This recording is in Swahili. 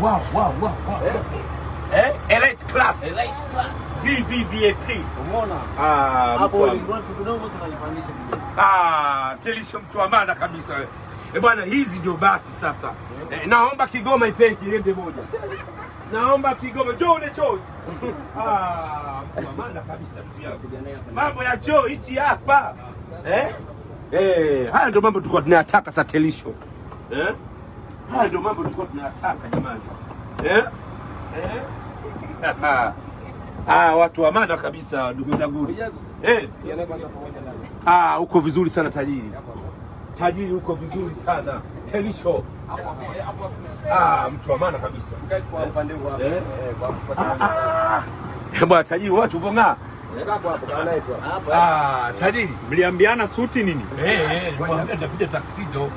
Wow. Elite class. VVVIP. Umeona? Hapo ni mrefu kidogo tunalipandisha kidogo. Telisho mtu wa maana kabisa. Bwana hizi ndio basi sasa. Naomba Kigoma ipeke iende moja. Naomba Kigoma njoo ule choo. Mtu wa maana kabisa. Mambo ya choo hichi hapa. Haya ndio mambo tulikuwa tunayataka sasa Telisho. Haya ndio mambo tulikuwa tunayataka jamani. Watu wa maana kabisa ndugu zangu. Uko vizuri sana tajiri. Tajiri uko vizuri sana. Telisho. Mtu wa maana kabisa. Bwana tajiri watu vonga. Tajiri mliambiana suti nini? Mwambie nitakuja taksido.